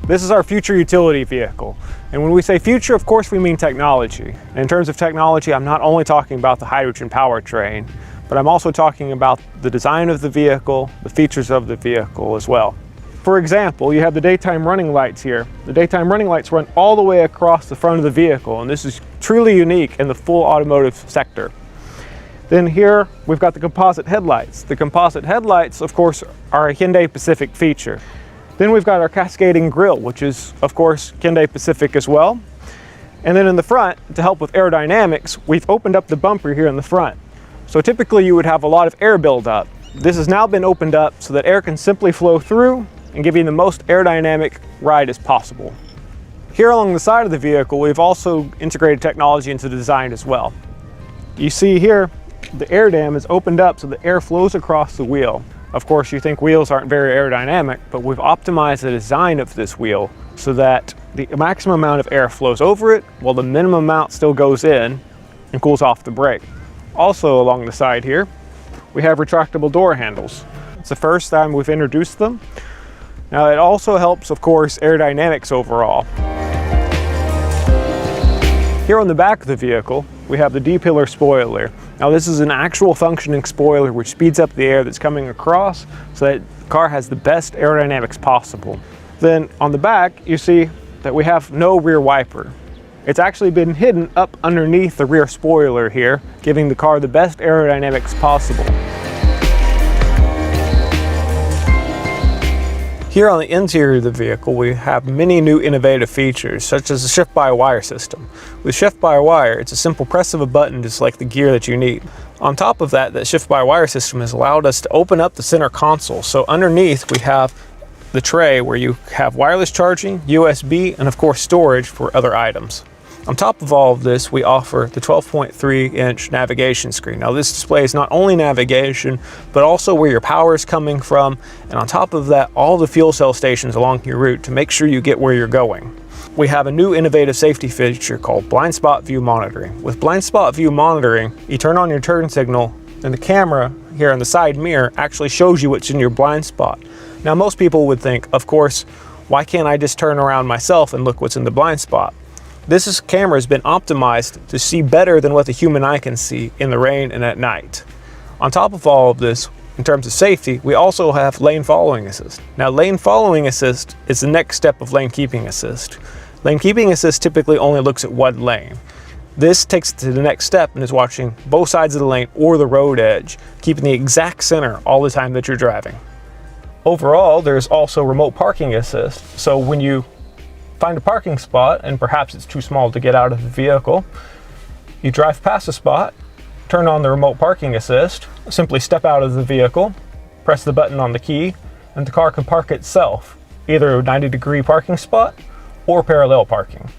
This is our future utility vehicle. And when we say future, of course we mean technology. And in terms of technology, I'm not only talking about the hydrogen powertrain, but I'm also talking about the design of the vehicle, the features of the vehicle as well. For example, you have the daytime running lights here. The daytime running lights run all the way across the front of the vehicle, and this is truly unique in the full automotive sector. Then here, we've got the composite headlights. The composite headlights, of course, are a Hyundai Pacific feature. Then we've got our cascading grille, which is, of course, Hyundai Pacific as well. And then in the front, to help with aerodynamics, we've opened up the bumper here in the front. So typically you would have a lot of air buildup. This has now been opened up so that air can simply flow through and give you the most aerodynamic ride as possible. Here along the side of the vehicle, we've also integrated technology into the design as well. You see here, the air dam is opened up so the air flows across the wheel. Of course, you think wheels aren't very aerodynamic, but we've optimized the design of this wheel so that the maximum amount of air flows over it, while the minimum amount still goes in and cools off the brake. Also along the side here, we have retractable door handles. It's the first time we've introduced them. Now it also helps, of course, aerodynamics overall. Here on the back of the vehicle, we have the D-pillar spoiler. Now this is an actual functioning spoiler which speeds up the air that's coming across so that the car has the best aerodynamics possible. Then on the back, you see that we have no rear wiper. It's actually been hidden up underneath the rear spoiler here, giving the car the best aerodynamics possible. Here on the interior of the vehicle, we have many new innovative features, such as the shift-by-wire system. With shift-by-wire, it's a simple press of a button to select the gear that you need. On top of that, the shift-by-wire system has allowed us to open up the center console. So underneath, we have the tray where you have wireless charging, USB, and of course storage for other items. On top of all of this, we offer the 12.3-inch navigation screen. Now this displays not only navigation, but also where your power is coming from, and on top of that, all the fuel cell stations along your route to make sure you get where you're going. We have a new innovative safety feature called blind spot view monitoring. With blind spot view monitoring, you turn on your turn signal, and the camera here in the side mirror actually shows you what's in your blind spot. Now most people would think, of course, why can't I just turn around myself and look what's in the blind spot? This camera has been optimized to see better than what the human eye can see in the rain and at night. On top of all of this, in terms of safety, we also have lane following assist. Now, lane following assist is the next step of lane keeping assist. Lane keeping assist typically only looks at one lane. This takes it to the next step and is watching both sides of the lane or the road edge, keeping the exact center all the time that you're driving. Overall, there's also remote parking assist. So when you find a parking spot and perhaps it's too small to get out of the vehicle, you drive past a spot, turn on the remote parking assist, simply step out of the vehicle, press the button on the key, and the car can park itself, either a 90-degree parking spot or parallel parking.